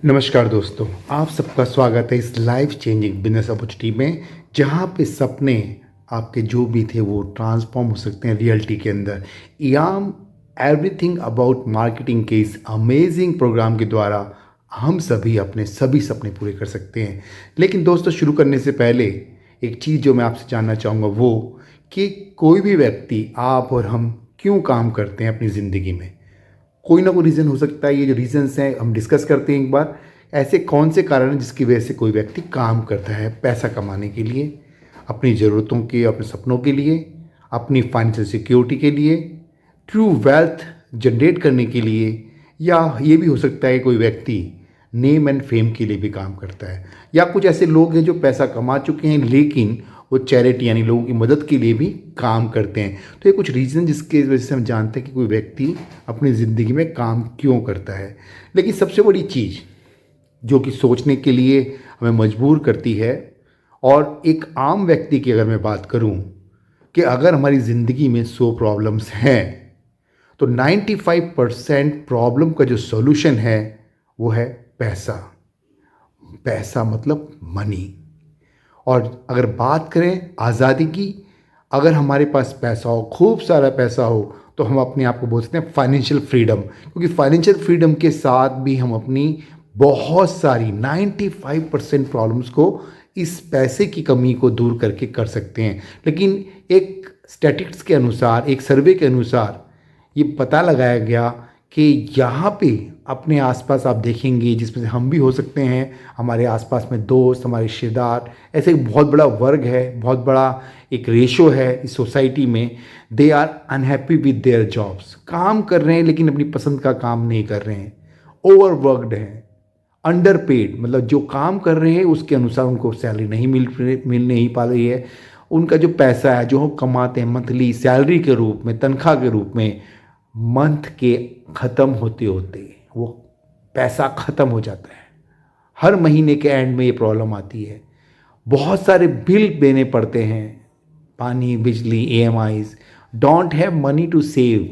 नमस्कार दोस्तों, आप सबका स्वागत है इस लाइफ चेंजिंग बिजनेस अपॉर्चुनिटी में, जहाँ पे सपने आपके जो भी थे वो ट्रांसफॉर्म हो सकते हैं रियलिटी के अंदर। याम एवरीथिंग अबाउट मार्केटिंग के इस अमेजिंग प्रोग्राम के द्वारा हम सभी अपने सभी सपने पूरे कर सकते हैं। लेकिन दोस्तों, शुरू करने से पहले एक चीज़ जो मैं आपसे जानना चाहूँगा वो कि कोई भी व्यक्ति, आप और हम, क्यों काम करते हैं अपनी ज़िंदगी में। कोई ना कोई रीज़न हो सकता है। ये जो रीज़न्स हैं हम डिस्कस करते हैं एक बार। ऐसे कौन से कारण हैं जिसकी वजह से कोई व्यक्ति काम करता है पैसा कमाने के लिए, अपनी ज़रूरतों के, अपने सपनों के लिए, अपनी फाइनेंशियल सिक्योरिटी के लिए, ट्रू वेल्थ जनरेट करने के लिए, या ये भी हो सकता है कोई व्यक्ति नेम एंड फेम के लिए भी काम करता है, या कुछ ऐसे लोग हैं जो पैसा कमा चुके हैं लेकिन वो चैरिटी यानी लोगों की मदद के लिए भी काम करते हैं। तो ये कुछ रीज़न जिसके वजह से हम जानते हैं कि कोई व्यक्ति अपनी ज़िंदगी में काम क्यों करता है। लेकिन सबसे बड़ी चीज़ जो कि सोचने के लिए हमें मजबूर करती है, और एक आम व्यक्ति की अगर मैं बात करूं कि अगर हमारी ज़िंदगी में 100 प्रॉब्लम्स हैं तो 95% प्रॉब्लम का जो सॉल्यूशन है वो है पैसा। पैसा मतलब मनी। और अगर बात करें आज़ादी की, अगर हमारे पास पैसा हो, खूब सारा पैसा हो, तो हम अपने आप को बोल सकते हैं फाइनेंशियल फ्रीडम। क्योंकि फाइनेंशियल फ्रीडम के साथ भी हम अपनी बहुत सारी 95% प्रॉब्लम्स को इस पैसे की कमी को दूर करके कर सकते हैं। लेकिन एक स्टैटिस्टिक्स के अनुसार, एक सर्वे के अनुसार ये पता लगाया गया कि यहाँ पे अपने आसपास आप देखेंगे, जिसमें से हम भी हो सकते हैं, हमारे आसपास में दोस्त, हमारे रिश्तेदार, ऐसे एक बहुत बड़ा वर्ग है, बहुत बड़ा एक रेशो है इस सोसाइटी में। They are unhappy with their jobs. काम कर रहे हैं लेकिन अपनी पसंद का काम नहीं कर रहे हैं, ओवरवर्कड हैं, अंडर पेड, मतलब जो काम कर रहे हैं उसके अनुसार उनको सैलरी नहीं मिल नहीं पा रही है। उनका जो पैसा है जो हम कमाते हैं मंथली सैलरी के रूप में, तनख्वाह के रूप में, मंथ के ख़त्म होते होते वो पैसा ख़त्म हो जाता है। हर महीने के एंड में ये प्रॉब्लम आती है। बहुत सारे बिल देने पड़ते हैं, पानी, बिजली, EMIs. Don't have money to save.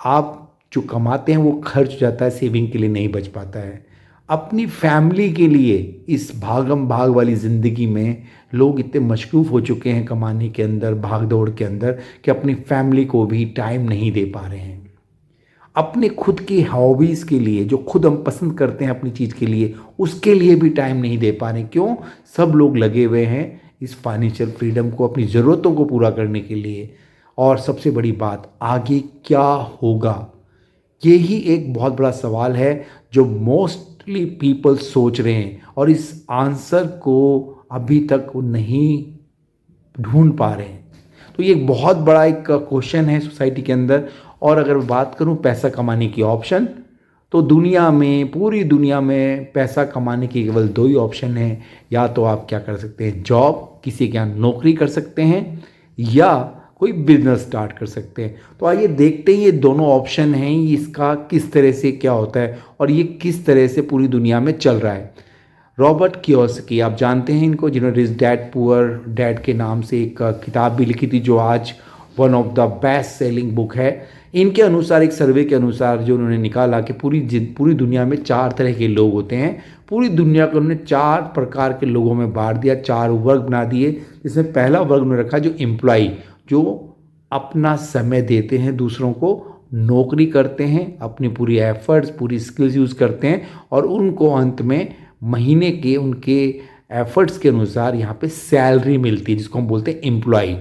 आप जो कमाते हैं वो खर्च हो जाता है, सेविंग के लिए नहीं बच पाता है। अपनी फैमिली के लिए इस भागम भाग वाली ज़िंदगी में लोग इतने मशरूफ़ हो चुके हैं कमाने के अंदर, भाग दौड़ के अंदर, कि अपनी फैमिली को भी टाइम नहीं दे पा रहे हैं। अपने खुद की हॉबीज़ के लिए, जो खुद हम पसंद करते हैं अपनी चीज़ के लिए, उसके लिए भी टाइम नहीं दे पा रहे। क्यों? सब लोग लगे हुए हैं इस फाइनेंशियल फ्रीडम को, अपनी ज़रूरतों को पूरा करने के लिए। और सबसे बड़ी बात, आगे क्या होगा, ये ही एक बहुत बड़ा सवाल है जो मोस्टली पीपल सोच रहे हैं, और इस आंसर को अभी तक वो नहीं ढूंढ पा रहे हैं। तो ये एक बहुत बड़ा एक क्वेश्चन है सोसाइटी के अंदर। और अगर मैं बात करूं पैसा कमाने की ऑप्शन, तो दुनिया में, पूरी दुनिया में पैसा कमाने के केवल 2 ही ऑप्शन हैं। या तो आप क्या कर सकते हैं, जॉब, किसी के यहाँ नौकरी कर सकते हैं, या कोई बिजनेस स्टार्ट कर सकते हैं। तो आइए देखते हैं ये दोनों ऑप्शन हैं, इसका किस तरह से क्या होता है और ये किस तरह से पूरी दुनिया में चल रहा है। रॉबर्ट कियोसाकी, आप जानते हैं इनको, जिन्होंने रिच डैड पुअर डैड के नाम से एक किताब भी लिखी थी, जो आज one of the best selling book है। इनके अनुसार, एक सर्वे के अनुसार जो उन्होंने निकाला कि पूरी दुनिया में 4 तरह के लोग होते हैं। पूरी दुनिया को उन्होंने 4 प्रकार के लोगों में बांट दिया, 4 वर्ग बना दिए। जिसमें पहला वर्ग उन्होंने रखा जो एम्प्लॉई, जो अपना समय देते हैं दूसरों को, नौकरी करते हैं, अपनी पूरी एफर्ट्स, पूरी स्किल्स यूज़ करते हैं, और उनको अंत में महीने के उनके एफर्ट्स के अनुसार यहाँ पे सैलरी मिलती है, जिसको हम बोलते हैं एम्प्लॉय।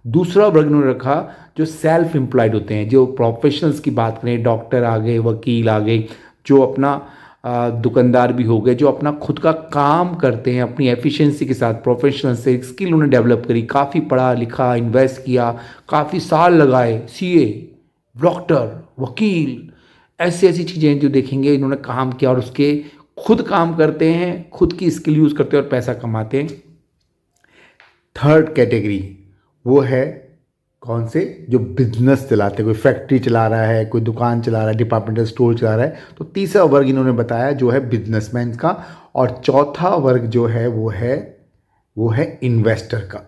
दूसरा वर्ग उन्होंने रखा जो सेल्फ एम्प्लॉयड होते हैं, जो प्रोफेशनल्स की बात करें, डॉक्टर आ गए, वकील आ गए, जो अपना दुकानदार भी हो गए, जो अपना खुद का काम करते हैं अपनी एफिशिएंसी के साथ, प्रोफेशनल से स्किल उन्होंने डेवलप करी, काफ़ी पढ़ा लिखा, इन्वेस्ट किया, काफ़ी साल लगाए, सीए, डॉक्टर, वकील, ऐसी ऐसी चीज़ें जो देखेंगे इन्होंने काम किया, और उसके खुद काम करते हैं, खुद की स्किल यूज़ करते हैं और पैसा कमाते हैं। थर्ड कैटेगरी वो है कौन से, जो बिजनेस चलाते हैं, कोई फैक्ट्री चला रहा है, कोई दुकान चला रहा है, डिपार्टमेंटल स्टोर चला रहा है। तो तीसरा वर्ग इन्होंने बताया जो है बिजनेसमैन का, और चौथा वर्ग जो है वो है इन्वेस्टर का।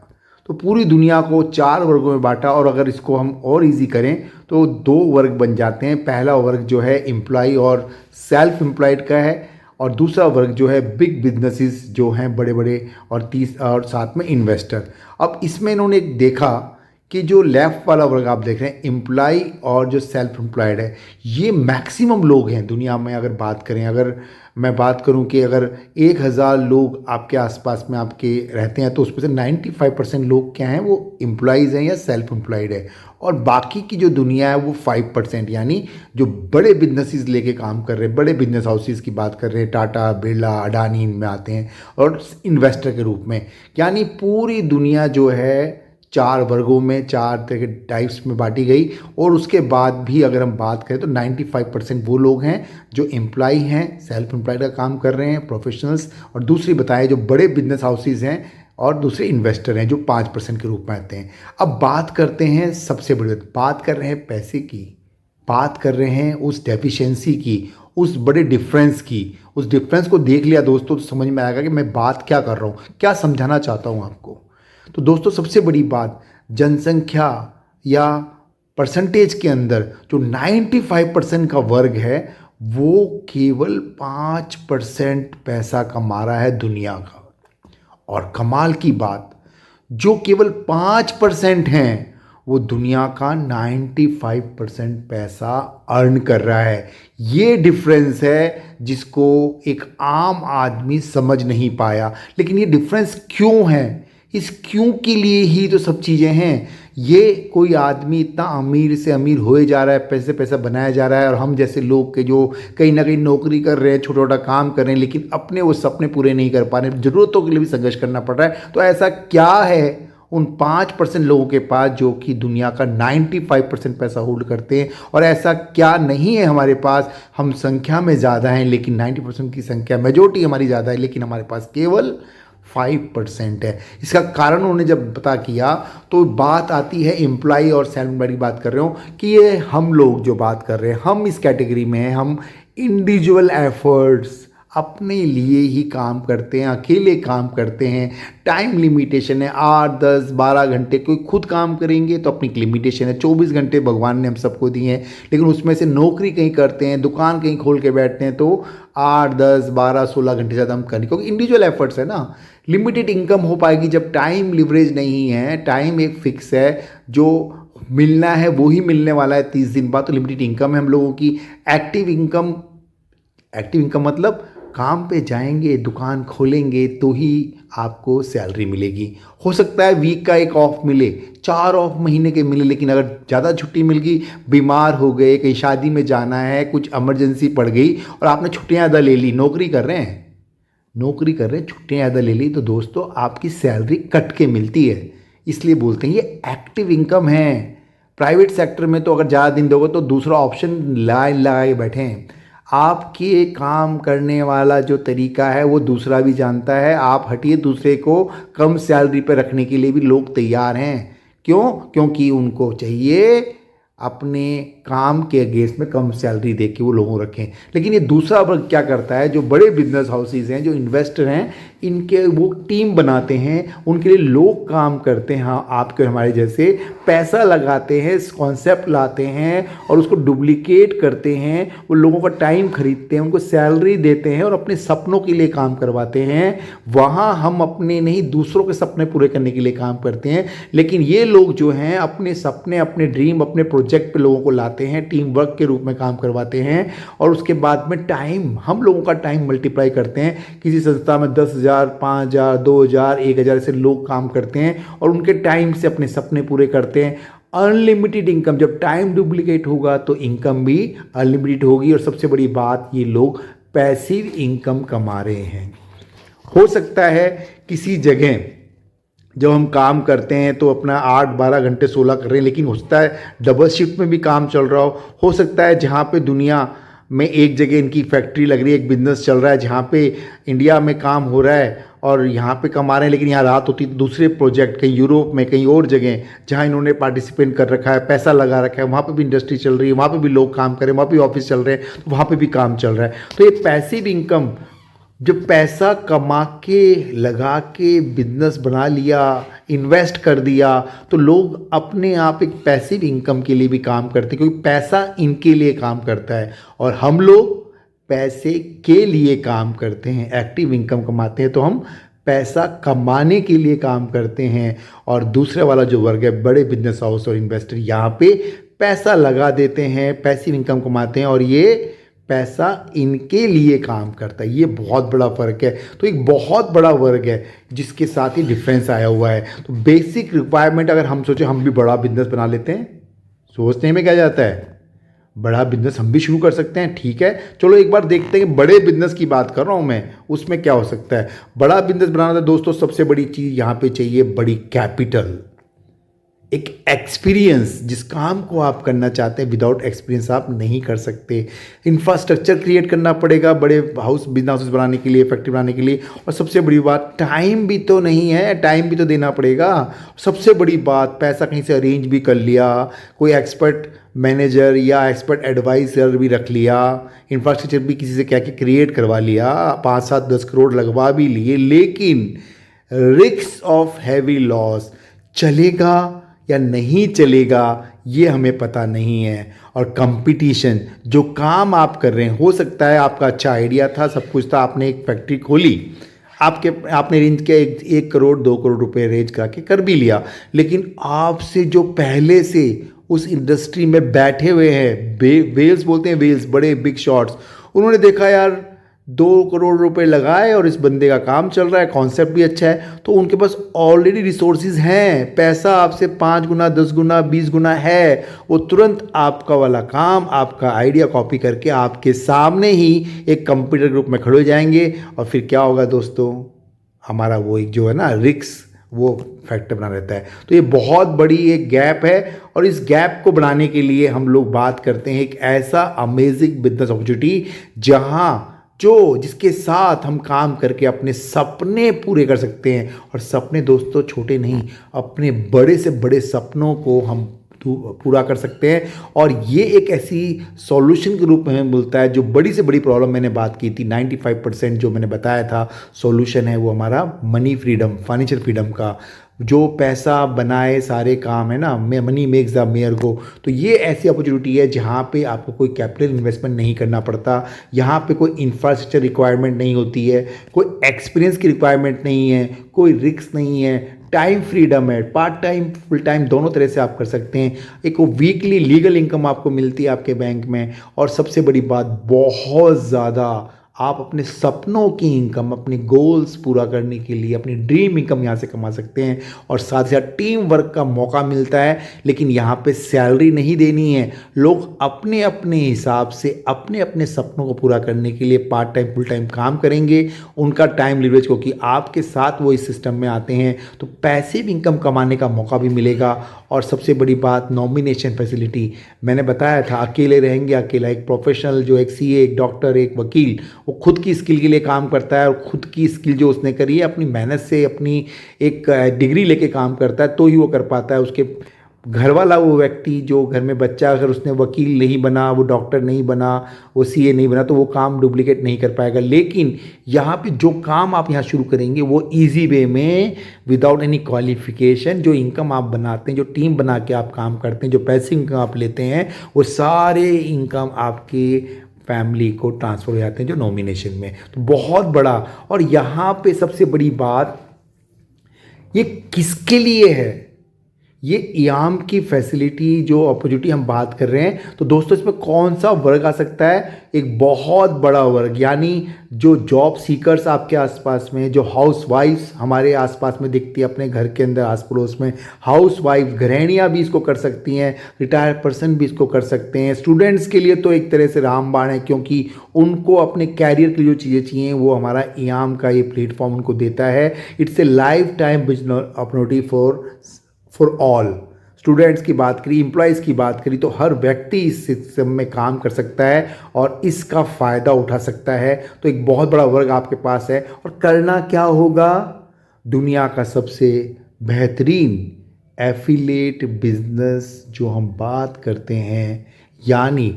तो पूरी दुनिया को 4 वर्गों में बांटा, और अगर इसको हम और इजी करें तो 2 वर्ग बन जाते हैं। पहला वर्ग जो है एम्प्लॉय और सेल्फ एम्प्लॉयड का है, और दूसरा वर्ग जो है बिग बिजनेसेस जो हैं बड़े बड़े, और साथ में इन्वेस्टर। अब इसमें इन्होंने देखा कि जो लेफ्ट वाला वर्ग आप देख रहे हैं, एम्प्लॉय और जो सेल्फ एम्प्लॉयड है, ये मैक्सिमम लोग हैं दुनिया में। अगर बात करें, अगर मैं बात करूं कि अगर 1000 लोग आपके आसपास में आपके रहते हैं तो उसमें से 95% लोग क्या हैं, वो एम्प्लॉयज़ हैं या सेल्फ एम्प्लॉयड है। और बाकी की जो दुनिया है वो 5%, यानी जो बड़े बिजनेसेस लेके काम कर रहे हैं, बड़े बिजनेस हाउसेस की बात कर रहे हैं, टाटा बिरला अडानी इनमें आते हैं और इन्वेस्टर के रूप में। यानी पूरी दुनिया जो है 4 वर्गों में, 4 तरह के टाइप्स में बांटी गई। और उसके बाद भी अगर हम बात करें तो 95% वो लोग हैं जो एम्प्लॉय हैं, सेल्फ एम्प्लॉयड का काम कर रहे हैं, प्रोफेशनल्स। और दूसरी बताएं जो बड़े बिजनेस हाउसेज हैं, और दूसरे इन्वेस्टर हैं जो 5% के रूप में आते हैं। अब बात करते हैं सबसे बड़ी बात कर रहे हैं पैसे की, बात कर रहे हैं उस डेफिशिएंसी की, उस बड़े डिफरेंस की। उस डिफरेंस को देख लिया दोस्तों तो समझ में आएगा कि मैं बात क्या कर रहा हूँ, क्या समझाना चाहता हूँ आपको। तो दोस्तों सबसे बड़ी बात, जनसंख्या या परसेंटेज के अंदर जो 95% का वर्ग है वो केवल 5% पैसा कमा रहा है दुनिया का। और कमाल की बात, जो केवल 5% हैं वो दुनिया का 95% पैसा अर्न कर रहा है। ये डिफरेंस है जिसको एक आम आदमी समझ नहीं पाया। लेकिन ये डिफरेंस क्यों है, इस क्यों के लिए ही तो सब चीज़ें हैं। ये कोई आदमी इतना अमीर से अमीर होए जा रहा है, पैसे पैसा बनाया जा रहा है, और हम जैसे लोग के जो कहीं ना कहीं नौकरी कर रहे हैं, छोटा छोटा काम कर रहे हैं, लेकिन अपने वो सपने पूरे नहीं कर पा रहे, ज़रूरतों के लिए भी संघर्ष करना पड़ रहा है। तो ऐसा क्या है उन 5% लोगों के पास जो कि दुनिया का 95% पैसा होल्ड करते हैं, और ऐसा क्या नहीं है हमारे पास। हम संख्या में ज़्यादा हैं लेकिन 90% की संख्या, मेजोरिटी हमारी ज़्यादा है, लेकिन हमारे पास केवल 5% है। इसका कारण उन्होंने जब पता किया तो बात आती है एम्प्लॉय और सेल्फ एम्प्लॉयड की बात कर रहे हो कि ये हम लोग जो बात कर रहे हैं, हम इस कैटेगरी में हैं। हम इंडिविजुअल एफर्ट्स, अपने लिए ही काम करते हैं, अकेले काम करते हैं। टाइम लिमिटेशन है, 8 10 12 घंटे कोई खुद काम करेंगे तो अपनी लिमिटेशन है। 24 घंटे भगवान ने हम सबको दिए हैं, लेकिन उसमें से नौकरी कहीं करते हैं, दुकान कहीं खोल के बैठते हैं तो 8 10 12 16 घंटे ज़्यादा हम करें, क्योंकि इंडिविजुअल एफर्ट्स है ना। लिमिटेड इनकम हो पाएगी जब टाइम लिवरेज नहीं है, टाइम एक फिक्स है, जो मिलना है वो ही मिलने वाला है 30 दिन बाद। तो लिमिटेड इनकम है हम लोगों की। एक्टिव इनकम, एक्टिव इनकम मतलब काम पे जाएंगे, दुकान खोलेंगे तो ही आपको सैलरी मिलेगी। हो सकता है वीक का एक ऑफ मिले, 4 ऑफ महीने के मिले, लेकिन अगर ज़्यादा छुट्टी मिल गई, बीमार हो गए, कहीं शादी में जाना है, कुछ इमरजेंसी पड़ गई और आपने छुट्टियां ज़्यादा ले ली, नौकरी कर रहे हैं, छुट्टियां ज़्यादा ले ली, तो दोस्तों आपकी सैलरी कट के मिलती है। इसलिए बोलते हैं ये एक्टिव इनकम है। प्राइवेट सेक्टर में तो अगर ज़्यादा दिन दोगे तो दूसरा ऑप्शन लगाए बैठे हैं। आपके काम करने वाला जो तरीका है वो दूसरा भी जानता है। आप हटिए, दूसरे को कम सैलरी पर रखने के लिए भी लोग तैयार हैं। क्यों? क्योंकि उनको चाहिए अपने काम के अगेंस्ट में कम सैलरी दे के वो लोगों को रखें। लेकिन ये दूसरा वर्ग क्या करता है, जो बड़े बिजनेस हाउसेज हैं, जो इन्वेस्टर हैं, इनके वो टीम बनाते हैं, उनके लिए लोग काम करते हैं, हाँ आपके हमारे जैसे, पैसा लगाते हैं, कॉन्सेप्ट लाते हैं और उसको डुप्लीकेट करते हैं। वो लोगों का टाइम खरीदते हैं, उनको सैलरी देते हैं और अपने सपनों के लिए काम करवाते हैं। वहाँ हम अपने नहीं, दूसरों के सपने पूरे करने के लिए काम करते हैं। लेकिन ये लोग जो हैं अपने सपने, अपने ड्रीम, अपने प्रोजेक्ट पे लोगों को लाते हैं, टीम वर्क के रूप में काम करवाते हैं, और उसके बाद में टाइम, हम लोगों का टाइम मल्टीप्लाई करते हैं। किसी संस्था में 10,000 5,000 2,000 1,000 ऐसे लोग काम करते हैं और उनके टाइम से अपने सपने पूरे करते हैं। अनलिमिटेड इनकम, जब टाइम डुप्लीकेट होगा तो इनकम भी अनलिमिटेड होगी। और सबसे बड़ी बात, ये लोग पैसिव इनकम कमा रहे हैं। हो सकता है किसी जगह जब हम काम करते हैं तो अपना 8-12 घंटे 16 कर रहे हैं, लेकिन हो सकता है डबल शिफ्ट में भी काम चल रहा हो सकता है जहाँ पे दुनिया में एक जगह इनकी फैक्ट्री लग रही है, एक बिजनेस चल रहा है जहाँ पे इंडिया में काम हो रहा है और यहाँ पे कमा रहे हैं, लेकिन यहाँ रात होती है। तो दूसरे प्रोजेक्ट कहीं यूरोप में, कहीं और जगह जहाँ इन्होंने पार्टिसिपेट कर रखा है, पैसा लगा रखा है, वहाँ पे भी इंडस्ट्री चल रही है, वहाँ पे भी लोग काम कर रहे हैं, वहाँ पे भी ऑफिस चल रहे हैं, तो वहाँ पे भी काम चल रहा है। तो ये पैसिव इनकम, जब पैसा कमा के, लगा के बिजनेस बना लिया, इन्वेस्ट कर दिया, तो लोग अपने आप एक पैसिव इनकम के लिए भी काम करते हैं, क्योंकि पैसा इनके लिए काम करता है। और हम लोग पैसे के लिए काम करते हैं, एक्टिव इनकम कमाते हैं, तो हम पैसा कमाने के लिए काम करते हैं। और दूसरे वाला जो वर्ग है, बड़े बिजनेस हाउस और इन्वेस्टर, यहाँ पे पैसा लगा देते हैं, पैसिव इनकम कमाते हैं और ये पैसा इनके लिए काम करता है। ये बहुत बड़ा फ़र्क है। तो एक बहुत बड़ा वर्ग है जिसके साथ ही डिफरेंस आया हुआ है। तो बेसिक रिक्वायरमेंट अगर हम सोचें हम भी बड़ा बिजनेस बना लेते हैं, सोचने में क्या जाता है, बड़ा बिजनेस हम भी शुरू कर सकते हैं। ठीक है, चलो एक बार देखते हैं कि बड़े बिजनेस की बात कर रहा हूँ मैं, उसमें क्या हो सकता है। बड़ा बिजनेस बनाना था दोस्तों, सबसे बड़ी चीज़ यहाँ पे चाहिए बड़ी कैपिटल, एक एक्सपीरियंस। जिस काम को आप करना चाहते हैं विदाउट एक्सपीरियंस आप नहीं कर सकते। इंफ्रास्ट्रक्चर क्रिएट करना पड़ेगा बड़े बिजनेस हाउस बनाने के लिए, फैक्ट्री बनाने के लिए। और सबसे बड़ी बात, टाइम भी तो नहीं है, टाइम भी तो देना पड़ेगा। सबसे बड़ी बात, पैसा कहीं से अरेंज भी कर लिया, कोई एक्सपर्ट मैनेजर या एक्सपर्ट एडवाइजर भी रख लिया, इंफ्रास्ट्रक्चर भी किसी से क्या क्या क्रिएट करवा लिया, 5-7-10 करोड़ लगवा भी लिए, लेकिन रिस्क ऑफ हैवी लॉस चलेगा या नहीं चलेगा ये हमें पता नहीं है। और कंपटीशन, जो काम आप कर रहे हैं, हो सकता है आपका अच्छा आइडिया था, सब कुछ था, आपने एक फैक्ट्री खोली, आपने रेंज किया 1 करोड़ 2 करोड़ रुपए रेंज करके कर भी लिया, लेकिन आपसे जो पहले से उस इंडस्ट्री में बैठे हुए हैं, वेल्स बोलते हैं, वेल्स, बड़े बिग शॉट्स, उन्होंने देखा यार 2 करोड़ रुपए लगाए और इस बंदे का काम चल रहा है, कॉन्सेप्ट भी अच्छा है, तो उनके पास ऑलरेडी रिसोर्सेज हैं, पैसा आपसे 5 गुना 10 गुना 20 गुना है। वो तुरंत आपका वाला काम, आपका आइडिया कॉपी करके आपके सामने ही एक कंप्यूटर ग्रुप में खड़े हो जाएंगे। और फिर क्या होगा दोस्तों, हमारा वो एक जो है ना रिस्क, वो फैक्टर बना रहता है। तो ये बहुत बड़ी एक गैप है और इस गैप को बढ़ाने के लिए हम लोग बात करते हैं एक ऐसा अमेजिंग बिजनेस अपॉर्चुनिटी जहां जिसके साथ हम काम करके अपने सपने पूरे कर सकते हैं। और सपने दोस्तों छोटे नहीं, अपने बड़े से बड़े सपनों को हम पूरा कर सकते हैं। और ये एक ऐसी सॉल्यूशन के रूप में हमें मिलता है, जो बड़ी से बड़ी प्रॉब्लम मैंने बात की थी, 95% जो मैंने बताया था सॉल्यूशन है, वो हमारा मनी फ्रीडम, फाइनेंशियल फ्रीडम का। जो पैसा बनाए सारे काम है ना, मनी मेक्स द मेयर गो। तो ये ऐसी अपॉर्चुनिटी है जहाँ पे आपको कोई कैपिटल इन्वेस्टमेंट नहीं करना पड़ता, यहाँ पे कोई इंफ्रास्ट्रक्चर रिक्वायरमेंट नहीं होती है, कोई एक्सपीरियंस की रिक्वायरमेंट नहीं है, कोई रिस्क नहीं है, टाइम फ्रीडम है, पार्ट टाइम फुल टाइम दोनों तरह से आप कर सकते हैं। एक वो वीकली लीगल इनकम आपको मिलती है आपके बैंक में। और सबसे बड़ी बात, बहुत ज़्यादा आप अपने सपनों की इनकम, अपने गोल्स पूरा करने के लिए अपनी ड्रीम इनकम यहाँ से कमा सकते हैं। और साथ ही साथ टीम वर्क का मौका मिलता है, लेकिन यहाँ पे सैलरी नहीं देनी है। लोग अपने अपने हिसाब से अपने अपने सपनों को पूरा करने के लिए पार्ट टाइम फुल टाइम काम करेंगे। उनका टाइम लिवरेज, क्योंकि आपके साथ वो इस सिस्टम में आते हैं, तो पैसिव इनकम कमाने का मौका भी मिलेगा। और सबसे बड़ी बात, नॉमिनेशन फैसिलिटी। मैंने बताया था, अकेले रहेंगे, अकेला एक प्रोफेशनल जो एक सीए, एक डॉक्टर, एक वकील, वो खुद की स्किल के लिए काम करता है और खुद की स्किल जो उसने करी है अपनी मेहनत से, अपनी एक डिग्री लेके काम करता है, तो ही वो कर पाता है। उसके घर वाला, वो व्यक्ति जो घर में बच्चा, अगर उसने वकील नहीं बना, वो डॉक्टर नहीं बना, वो सीए नहीं बना, तो वो काम डुप्लीकेट नहीं कर पाएगा। लेकिन यहाँ पे जो काम आप यहाँ शुरू करेंगे वो इजी वे में, विदाउट एनी क्वालिफिकेशन, जो इनकम आप बनाते हैं, जो टीम बना के आप काम करते हैं, जो पैसे इनकम आप लेते हैं, वो सारे इनकम आपके फैमिली को ट्रांसफ़र हो जाते हैं, जो नॉमिनेशन में। तो बहुत बड़ा। और यहाँ पे सबसे बड़ी बात, ये किसके लिए है, ये इयाम की फैसिलिटी, जो अपॉर्चुनिटी हम बात कर रहे हैं, तो दोस्तों इसमें कौन सा वर्ग आ सकता है, एक बहुत बड़ा वर्ग, यानी जो जॉब सीकर्स आपके आसपास में, जो हाउस वाइफ्स हमारे आसपास में दिखती है, अपने घर के अंदर आस पड़ोस में, हाउस वाइफ गृहिणियाँ भी इसको कर सकती हैं, रिटायर्ड पर्सन भी इसको कर सकते हैं। स्टूडेंट्स के लिए तो एक तरह से रामबाण है, क्योंकि उनको अपने कैरियर की जो चीज़ें चाहिए वो हमारा इयाम का ये प्लेटफॉर्म उनको देता है। It's a life time business opportunity for all. Students की बात करी, एम्प्लॉयज़ की बात करी, तो हर व्यक्ति इस सिस्टम में काम कर सकता है और इसका फ़ायदा उठा सकता है। तो एक बहुत बड़ा वर्ग आपके पास है। और करना क्या होगा, दुनिया का सबसे बेहतरीन एफिलिएट बिजनेस जो हम बात करते हैं, यानी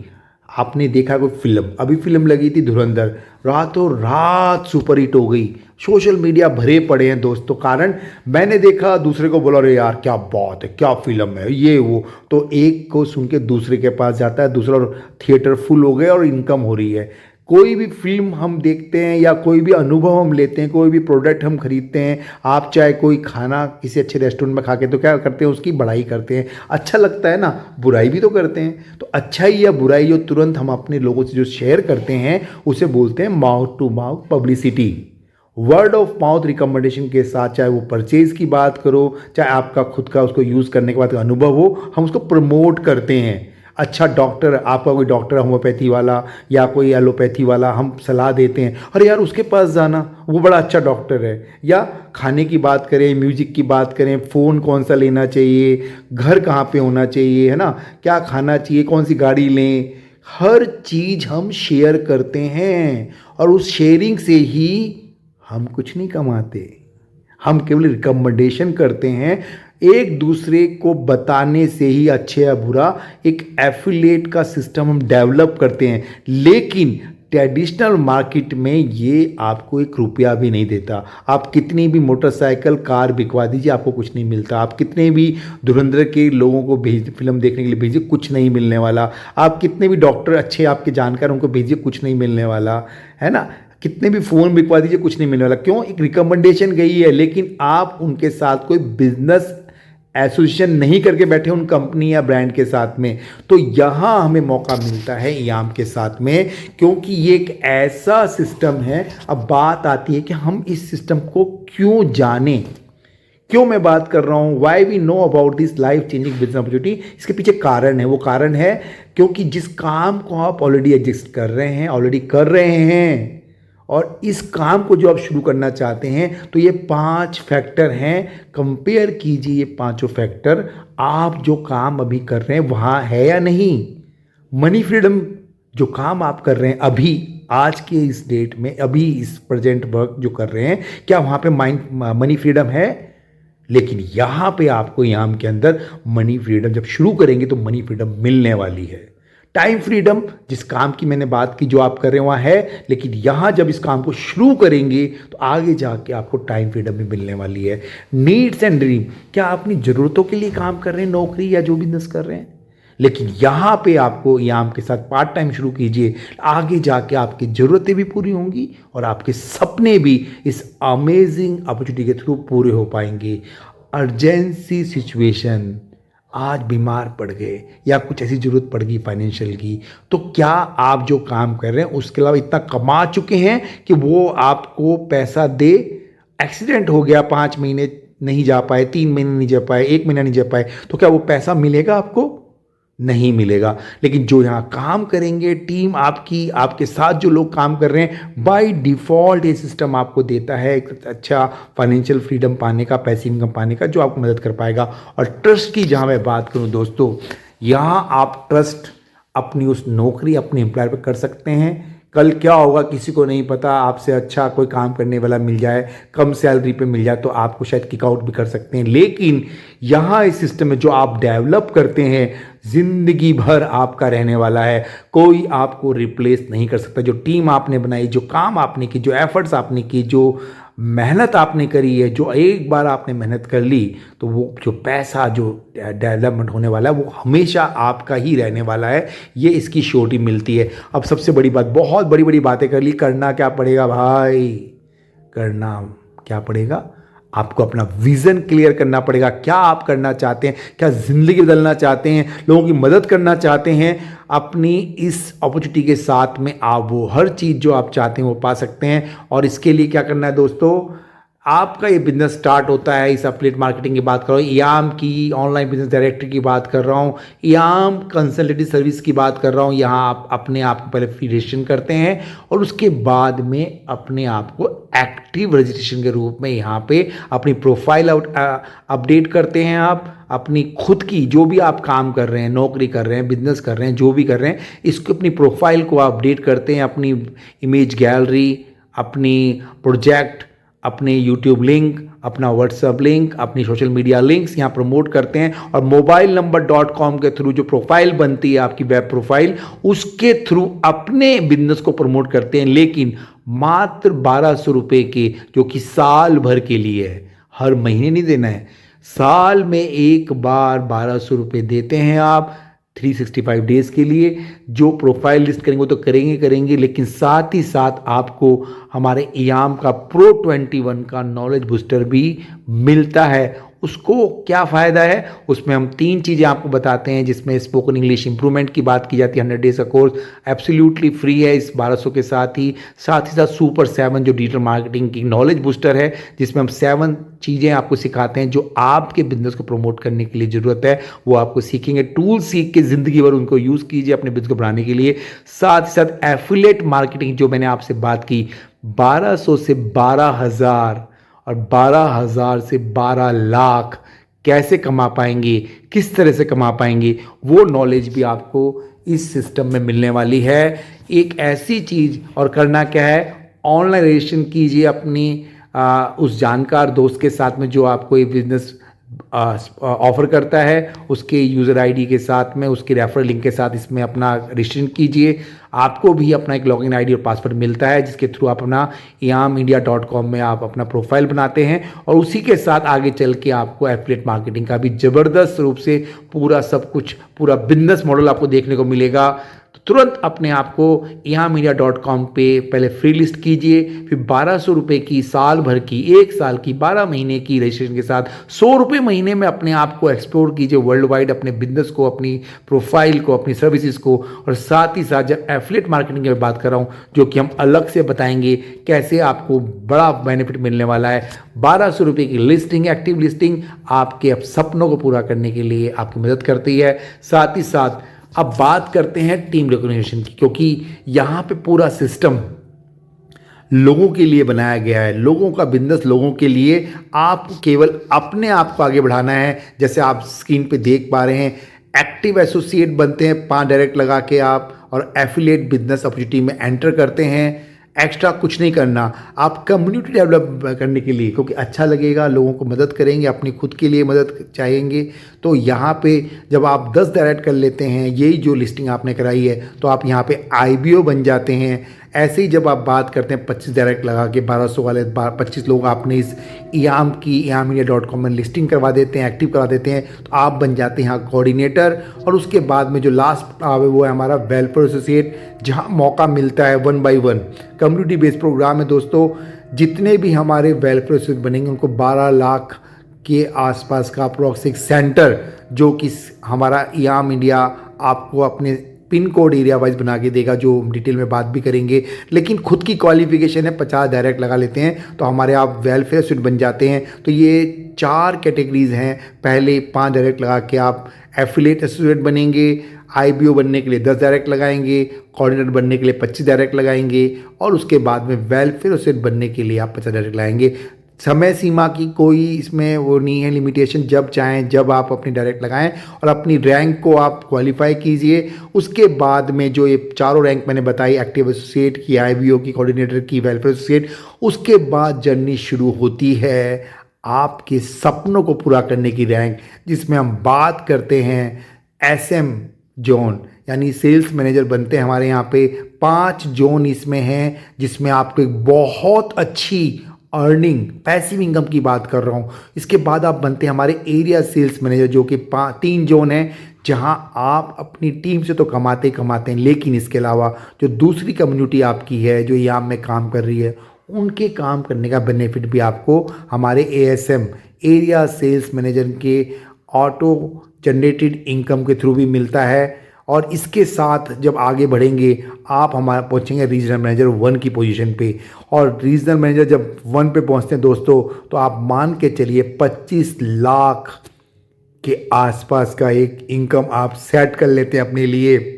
आपने देखा कोई फिल्म, अभी फिल्म लगी थी धुरंधर, रातों रात सुपर हिट हो गई, सोशल मीडिया भरे पड़े हैं दोस्तों। कारण मैंने देखा, दूसरे को बोला, अरे यार क्या बात है, क्या फिल्म है ये वो, तो एक को सुन के दूसरे के पास जाता है, दूसरा थिएटर फुल हो गया और इनकम हो रही है। कोई भी फिल्म हम देखते हैं या कोई भी अनुभव हम लेते हैं, कोई भी प्रोडक्ट हम खरीदते हैं, आप चाहे कोई खाना किसी अच्छे रेस्टोरेंट में खा के तो क्या करते हैं, उसकी बड़ाई करते हैं। अच्छा लगता है ना, बुराई भी तो करते हैं। तो अच्छाई या बुराई जो तुरंत हम अपने लोगों से जो शेयर करते हैं उसे बोलते हैं mouth to mouth publicity. Word of mouth recommendation के साथ, चाहे वो परचेज की बात करो, चाहे आपका खुद का उसको यूज़ करने के बाद का अनुभव हो, हम उसको प्रमोट करते हैं। अच्छा डॉक्टर, आपका कोई डॉक्टर होम्योपैथी वाला या कोई एलोपैथी वाला, हम सलाह देते हैं अरे यार उसके पास जाना, वो बड़ा अच्छा डॉक्टर है। या खाने की बात करें, म्यूजिक की बात करें, फ़ोन कौन सा लेना चाहिए, घर कहाँ पे होना चाहिए, है ना, क्या खाना चाहिए, कौन सी गाड़ी लें, हर चीज़ हम शेयर करते हैं। और उस शेयरिंग से ही हम कुछ नहीं कमाते, हम केवल रिकमेंडेशन करते हैं। एक दूसरे को बताने से ही, अच्छे या बुरा, एक एफिलिएट का सिस्टम हम डेवलप करते हैं। लेकिन ट्रेडिशनल मार्केट में ये आपको एक रुपया भी नहीं देता। आप कितनी भी मोटरसाइकिल कार बिकवा दीजिए, आपको कुछ नहीं मिलता। आप कितने भी धुरंधर के लोगों को भेज फिल्म देखने के लिए भेजिए, कुछ नहीं मिलने वाला। आप कितने भी डॉक्टर अच्छे आपके जानकार उनको भेजिए, कुछ नहीं मिलने वाला, है ना। कितने भी फ़ोन बिकवा दीजिए, कुछ नहीं मिलने वाला। क्यों? एक रिकमेंडेशन गई है, लेकिन आप उनके साथ कोई बिजनेस एसोसिएशन नहीं करके बैठे उन कंपनी या ब्रांड के साथ में। तो यहाँ हमें मौका मिलता है याम के साथ में, क्योंकि ये एक ऐसा सिस्टम है। अब बात आती है कि हम इस सिस्टम को क्यों जानें, क्यों मैं बात कर रहा हूँ, why we know about this life changing business opportunity. इसके पीछे कारण है। वो कारण है क्योंकि जिस काम को आप ऑलरेडी एग्जिस्ट कर रहे हैं, ऑलरेडी कर रहे हैं, और इस काम को जो आप शुरू करना चाहते हैं, तो ये 5 फैक्टर हैं। कंपेयर कीजिए ये पांचों फैक्टर, आप जो काम अभी कर रहे हैं वहाँ है या नहीं। मनी फ्रीडम, जो काम आप कर रहे हैं अभी, आज के इस डेट में, अभी इस प्रेजेंट वर्क जो कर रहे हैं, क्या वहाँ पे मनी फ्रीडम है? लेकिन यहाँ पे आपको याम के अंदर मनी फ्रीडम जब शुरू करेंगे तो मनी फ्रीडम मिलने वाली है। टाइम फ्रीडम, जिस काम की मैंने बात की जो आप कर रहे हैं वहाँ है, लेकिन यहाँ जब इस काम को शुरू करेंगे तो आगे जाके आपको टाइम फ्रीडम भी मिलने वाली है। नीड्स एंड ड्रीम, क्या आप अपनी ज़रूरतों के लिए काम कर रहे हैं, नौकरी या जो बिजनेस कर रहे हैं, लेकिन यहाँ पे आपको याम के साथ पार्ट टाइम शुरू कीजिए, आगे जाके आपकी ज़रूरतें भी पूरी होंगी और आपके सपने भी इस अमेजिंग अपॉर्चुनिटी के थ्रू पूरे हो पाएंगे। अर्जेंसी सिचुएशन, आज बीमार पड़ गए या कुछ ऐसी ज़रूरत पड़ गई फाइनेंशियल की, तो क्या आप जो काम कर रहे हैं उसके अलावा इतना कमा चुके हैं कि वो आपको पैसा दे? एक्सीडेंट हो गया, 5 महीने नहीं जा पाए, 3 महीने नहीं जा पाए, 1 महीना नहीं जा पाए, तो क्या वो पैसा मिलेगा आपको? नहीं मिलेगा। लेकिन जो यहाँ काम करेंगे, टीम आपकी, आपके साथ जो लोग काम कर रहे हैं, बाय डिफ़ॉल्ट ये सिस्टम आपको देता है एक अच्छा फाइनेंशियल फ्रीडम पाने का, पैसिव इनकम पाने का, जो आपको मदद कर पाएगा। और ट्रस्ट की जहाँ मैं बात करूँ दोस्तों, यहाँ आप ट्रस्ट अपनी उस नौकरी, अपने एम्प्लॉयर पर कर सकते हैं। कल क्या होगा किसी को नहीं पता, आपसे अच्छा कोई काम करने वाला मिल जाए, कम सैलरी पे मिल जाए, तो आपको शायद किक आउट भी कर सकते हैं। लेकिन यहाँ इस सिस्टम में जो आप डेवलप करते हैं, ज़िंदगी भर आपका रहने वाला है, कोई आपको रिप्लेस नहीं कर सकता। जो टीम आपने बनाई, जो काम आपने की, जो एफर्ट्स आपने की, जो मेहनत आपने करी है, जो एक बार आपने मेहनत कर ली, तो वो जो पैसा जो डेवलपमेंट होने वाला है वो हमेशा आपका ही रहने वाला है। ये इसकी श्योरिटी मिलती है। अब सबसे बड़ी बात, बहुत बड़ी बड़ी बातें कर ली, करना क्या पड़ेगा भाई? करना क्या पड़ेगा? आपको अपना विज़न क्लियर करना पड़ेगा। क्या आप करना चाहते हैं? क्या ज़िंदगी बदलना चाहते हैं? लोगों की मदद करना चाहते हैं? अपनी इस अपॉर्चुनिटी के साथ में आप वो हर चीज़ जो आप चाहते हैं वो पा सकते हैं। और इसके लिए क्या करना है दोस्तों, आपका ये बिजनेस स्टार्ट होता है, इस एफिलिएट मार्केटिंग की बात कर रहा हूँ, याम की ऑनलाइन बिजनेस डायरेक्टरी की बात कर रहा हूँ, याम कंसल्टेटिव सर्विस की बात कर रहा हूँ। यहाँ आप अपने आप को पहले फ्री रजिस्ट्रेशन करते हैं और उसके बाद में अपने आप को एक्टिव रजिस्ट्रेशन के रूप में यहाँ पे अपनी प्रोफाइल अपडेट करते हैं। आप अपनी खुद की जो भी आप काम कर रहे हैं, नौकरी कर रहे हैं, बिजनेस कर रहे हैं, जो भी कर रहे हैं, इसको अपनी प्रोफाइल को अपडेट करते हैं। अपनी इमेज गैलरी, अपनी प्रोजेक्ट, अपने यूट्यूब लिंक, अपना व्हाट्सएप लिंक, अपनी सोशल मीडिया लिंक्स यहाँ प्रमोट करते हैं। और मोबाइल नंबर .com के थ्रू जो प्रोफाइल बनती है आपकी वेब प्रोफाइल, उसके थ्रू अपने बिजनेस को प्रमोट करते हैं। लेकिन मात्र 1200 रुपये के, जो कि साल भर के लिए है, हर महीने नहीं देना है, साल में एक बार 1200 रुपये देते हैं आप। 365 डेज़ के लिए। जो प्रोफाइल लिस्ट करेंगे वो तो करेंगे, लेकिन साथ ही साथ आपको हमारे इयाम का प्रो 21 का नॉलेज बूस्टर भी मिलता है। उसको क्या फ़ायदा है, उसमें हम 3 चीज़ें आपको बताते हैं, जिसमें स्पोकन इंग्लिश इंप्रूवमेंट की बात की जाती है। 100 डेज़ का कोर्स एब्सोल्युटली फ्री है इस 1200 के साथ ही साथ सुपर 7 जो डिजिटल मार्केटिंग की नॉलेज बूस्टर है, जिसमें हम 7 चीज़ें आपको सिखाते हैं जो आपके बिजनेस को प्रमोट करने के लिए ज़रूरत है, वो आपको सीखेंगे। टूल सीख के ज़िंदगी भर उनको यूज़ कीजिए अपने बिजनेस को बढ़ाने के लिए। साथ ही साथ एफिलिएट मार्केटिंग जो मैंने आपसे बात की, 1200 से 12,000 और 12,000 से 12 लाख कैसे कमा पाएंगे, किस तरह से कमा पाएंगे, वो नॉलेज भी आपको इस सिस्टम में मिलने वाली है। एक ऐसी चीज़, और करना क्या है, ऑनलाइन रजिस्ट्रेशन कीजिए अपनी उस जानकार दोस्त के साथ में जो आपको ये बिजनेस ऑफर करता है, उसके यूज़र आईडी के साथ में, उसके रेफरल लिंक के साथ इसमें अपना रजिस्ट्रेशन कीजिए। आपको भी अपना एक लॉगिन आईडी और पासवर्ड मिलता है, जिसके थ्रू आप अपना iyamindia.com में आप अपना प्रोफाइल बनाते हैं, और उसी के साथ आगे चल के आपको एफिलिएट मार्केटिंग का भी ज़बरदस्त रूप से पूरा सब कुछ, पूरा बिजनेस मॉडल आपको देखने को मिलेगा। तो तुरंत अपने आप को iyamindia.com पे पहले फ्री लिस्ट कीजिए, फिर 1200 रुपये की साल भर की, 1 साल की, 12 महीने की रजिस्ट्रेशन के साथ 100 रुपये महीने में अपने आप को एक्सप्लोर कीजिए वर्ल्ड वाइड, अपने बिजनेस को, अपनी प्रोफाइल को, अपनी सर्विसेज को। और साथ ही साथ जब एफिलिएट मार्केटिंग की बात कर रहा हूँ, जो कि हम अलग से बताएंगे कैसे आपको बड़ा बेनिफिट मिलने वाला है। 1200 रुपये की लिस्टिंग, एक्टिव लिस्टिंग आपके अब सपनों को पूरा करने के लिए आपकी मदद करती है। साथ ही साथ अब बात करते हैं टीम रिकॉग्निशन की, क्योंकि यहाँ पे पूरा सिस्टम लोगों के लिए बनाया गया है, लोगों का बिजनेस लोगों के लिए। आप केवल अपने आप को आगे बढ़ाना है। जैसे आप स्क्रीन पे देख पा रहे हैं, एक्टिव एसोसिएट बनते हैं 5 डायरेक्ट लगा के आप, और एफिलिएट बिजनेस अपॉर्चुनिटी में एंटर करते हैं। एक्स्ट्रा कुछ नहीं करना, आप कम्युनिटी डेवलप करने के लिए, क्योंकि अच्छा लगेगा, लोगों को मदद करेंगे, अपनी खुद के लिए मदद चाहेंगे। तो यहाँ पे जब आप 10 डायरेक्ट कर लेते हैं, यही जो लिस्टिंग आपने कराई है, तो आप यहाँ पे आईबीओ बन जाते हैं। ऐसे ही जब आप बात करते हैं 25 डायरेक्ट लगा के 1200 वाले 25 लोग आपने इस इयाम की iyamindia.com में लिस्टिंग करवा देते हैं, एक्टिव करवा देते हैं, तो आप बन जाते हैं यहाँ कोऑर्डिनेटर। और उसके बाद में जो लास्ट वो है हमारा वेलफेयर एसोसिएट, जहाँ मौका मिलता है 1 by 1 कम्युनिटी बेस्ड प्रोग्राम है दोस्तों। जितने भी हमारे वेलफेयर एसोसिएट बनेंगे उनको 12 लाख के आसपास का अप्रॉक्स एक सेंटर, जो कि हमारा इयाम इंडिया आपको अपने पिन कोड एरिया वाइज बना के देगा, जो डिटेल में बात भी करेंगे। लेकिन खुद की क्वालिफिकेशन है 50 डायरेक्ट लगा लेते हैं तो हमारे आप वेलफेयर एसोसिएट बन जाते हैं। तो ये 4 कैटेगरीज हैं। पहले 5 डायरेक्ट लगा के आप एफिलिएट एसोसिएट बनेंगे, आईबीओ बनने के लिए 10 डायरेक्ट लगाएंगे, कोऑर्डिनेटर बनने के लिए 25 डायरेक्ट लगाएंगे, और उसके बाद में वेलफेयर एसोसिएट बनने के लिए आप 50 डायरेक्ट लगाएंगे। समय सीमा की कोई इसमें वो नहीं है लिमिटेशन, जब चाहें जब आप अपनी डायरेक्ट लगाएं और अपनी रैंक को आप क्वालिफाई कीजिए। उसके बाद में जो ये चारों रैंक मैंने बताई, एक्टिव एसोसिएट की, आईबीओ की, कोऑर्डिनेटर की, वेलफेयर एसोसिएट, उसके बाद जर्नी शुरू होती है आपके सपनों को पूरा करने की रैंक, जिसमें हम बात करते हैं एसएम जोन, यानी सेल्स मैनेजर बनते हैं। हमारे यहाँ पे 5 जोन इसमें हैं, जिसमें आपको एक बहुत अच्छी अर्निंग, पैसिव इनकम की बात कर रहा हूँ। इसके बाद आप बनते हैं हमारे एरिया सेल्स मैनेजर, जो कि 3 जोन हैं, जहाँ आप अपनी टीम से तो कमाते हैं, लेकिन इसके अलावा जो दूसरी कम्युनिटी आपकी है जो इयाम में काम कर रही है, उनके काम करने का बेनिफिट भी आपको हमारे एएसएम, एरिया सेल्स मैनेजर के ऑटो जनरेटेड इनकम के थ्रू भी मिलता है। और इसके साथ जब आगे बढ़ेंगे आप हमारा पहुंचेंगे रीजनल मैनेजर 1 की पोजीशन पे। और रीजनल मैनेजर जब 1 पे पहुंचते हैं दोस्तों, तो आप मान के चलिए 25 लाख के आसपास का एक इनकम आप सेट कर लेते हैं अपने लिए।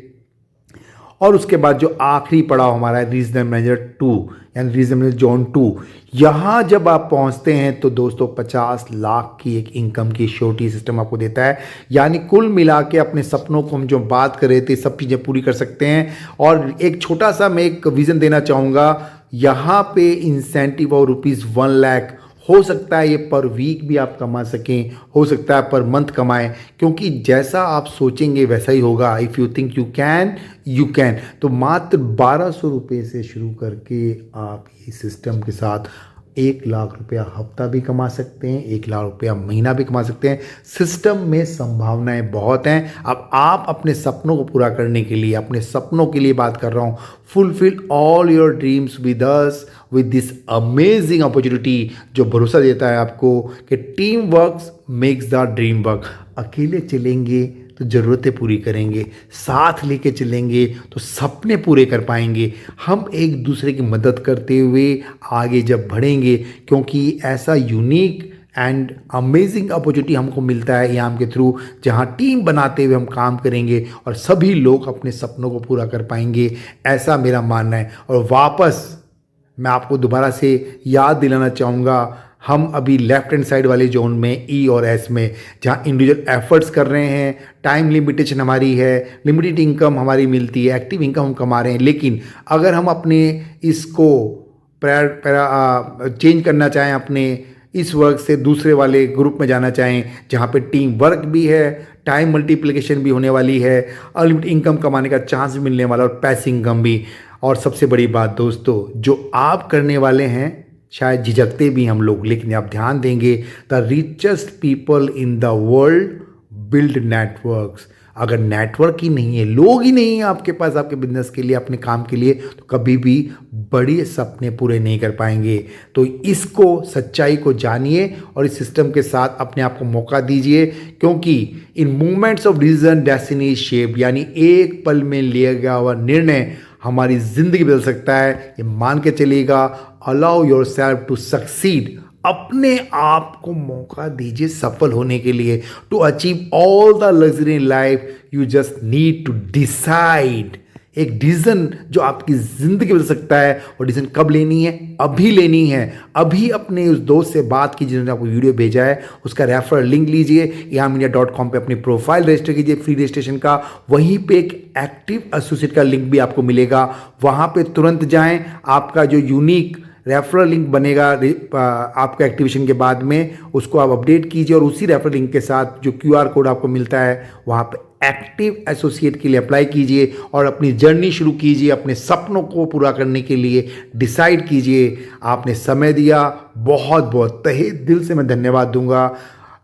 और उसके बाद जो आखिरी पड़ाव हमारा है रीजनल मैनेजर 2, यानी रीजनल मैनेजर जोन 2, यहाँ जब आप पहुँचते हैं तो दोस्तों 50 लाख की एक इनकम की श्योरिटी सिस्टम आपको देता है। यानी कुल मिला के अपने सपनों को हम जो बात कर रहे थे सब चीज़ें पूरी कर सकते हैं। और एक छोटा सा मैं एक विज़न देना चाहूँगा, यहाँ पे इंसेंटिव और ₹1 लाख हो सकता है ये पर वीक भी आप कमा सकें, हो सकता है पर मंथ कमाएं, क्योंकि जैसा आप सोचेंगे वैसा ही होगा। If you think you can. तो मात्र 1200 रुपये से शुरू करके आप इस सिस्टम के साथ 1 लाख रुपया हफ्ता भी कमा सकते हैं, 1 लाख रुपया महीना भी कमा सकते हैं। सिस्टम में संभावनाएं बहुत हैं। अब आप अपने सपनों को पूरा करने के लिए, अपने सपनों के लिए बात कर रहा हूँ, fulfil all your dreams with us, with this amazing opportunity, जो भरोसा देता है आपको कि team work makes the dream work. अकेले चलेंगे तो ज़रूरतें पूरी करेंगे, साथ लेके चलेंगे तो सपने पूरे कर पाएंगे। हम एक दूसरे की मदद करते हुए आगे जब बढ़ेंगे, क्योंकि ऐसा यूनिक एंड अमेजिंग अपॉर्चुनिटी हमको मिलता है याम के थ्रू, जहां टीम बनाते हुए हम काम करेंगे और सभी लोग अपने सपनों को पूरा कर पाएंगे, ऐसा मेरा मानना है। और वापस मैं आपको दोबारा से याद दिलाना चाहूँगा, हम अभी लेफ्ट हैंड साइड वाले जोन में ई और एस में, जहाँ इंडिविजुअल एफर्ट्स कर रहे हैं, टाइम लिमिटेशन हमारी है, लिमिटेड इनकम हमारी मिलती है, एक्टिव इनकम हम कमा रहे हैं। लेकिन अगर हम अपने इसको चेंज करना चाहें, अपने इस वर्क से दूसरे वाले ग्रुप में जाना चाहें जहाँ पे टीम वर्क भी है, टाइम मल्टीप्लिकेशन भी होने वाली है, अनलिमिटेड इनकम कमाने का चांस भी मिलने वाला और पैसिव इनकम भी, और सबसे बड़ी बात दोस्तों, जो आप करने वाले हैं शायद झिझकते भी हम लोग, लेकिन आप ध्यान देंगे, the richest people in the world build networks. अगर नेटवर्क ही नहीं है, लोग ही नहीं है आपके पास आपके बिजनेस के लिए, अपने काम के लिए, तो कभी भी बड़े सपने पूरे नहीं कर पाएंगे। तो इसको, सच्चाई को जानिए और इस सिस्टम के साथ अपने आप को मौका दीजिए, क्योंकि in movements of decision destiny shape, यानी एक पल में लिया गया हुआ निर्णय हमारी ज़िंदगी बदल सकता है। ये मान के चलिएगा, allow yourself to succeed, अपने आप को मौका दीजिए सफल होने के लिए। To achieve all the luxury in life you just need to decide. एक डिसीजन जो आपकी ज़िंदगी बदल सकता है, और डिसीजन कब लेनी है? अभी लेनी है। अभी अपने उस दोस्त से बात कीजिए जिन्होंने आपको वीडियो भेजा है, उसका रेफरल लिंक लीजिए, earnindia.com पे अपनी प्रोफाइल रजिस्टर कीजिए फ्री रजिस्ट्रेशन का। वहीं पे एक एक्टिव एसोसिएट का लिंक भी आपको मिलेगा, वहाँ पे तुरंत जाएं। आपका जो यूनिक रेफरल लिंक बनेगा आपका एक्टिवेशन के बाद में, उसको आप अपडेट कीजिए और उसी रेफरल लिंक के साथ जो QR कोड आपको मिलता है वहाँ पे एक्टिव एसोसिएट के लिए अप्लाई कीजिए और अपनी जर्नी शुरू कीजिए। अपने सपनों को पूरा करने के लिए डिसाइड कीजिए। आपने समय दिया, बहुत बहुत तहे दिल से मैं धन्यवाद दूंगा।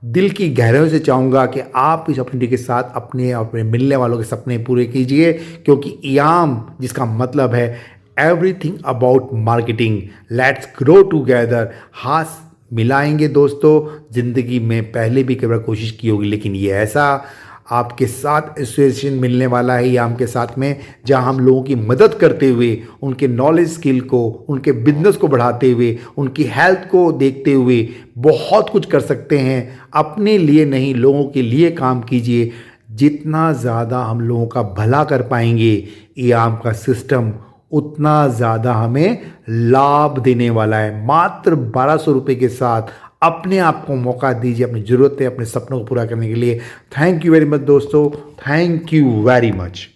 दिल की गहराइयों से चाहूँगा कि आप इस अपॉर्चुनिटी के साथ अपने मिलने वालों के सपने पूरे कीजिए, क्योंकि इयाम जिसका मतलब है everything about marketing, let's grow together. हाथ मिलाएंगे दोस्तों। ज़िंदगी में पहले भी कई बार कोशिश की होगी, लेकिन ये ऐसा आपके साथ एसोसिएशन मिलने वाला है याम के साथ में, जहां हम लोगों की मदद करते हुए, उनके नॉलेज स्किल को, उनके बिजनेस को बढ़ाते हुए, उनकी हेल्थ को देखते हुए बहुत कुछ कर सकते हैं। अपने लिए नहीं, लोगों के लिए काम कीजिए। जितना ज़्यादा हम लोगों का भला कर पाएंगे याम का सिस्टम, उतना ज़्यादा हमें लाभ देने वाला है। मात्र 1200 रुपये के साथ अपने आप को मौका दीजिए अपनी ज़रूरतें, अपने सपनों को पूरा करने के लिए। थैंक यू वेरी मच दोस्तों, थैंक यू वेरी मच।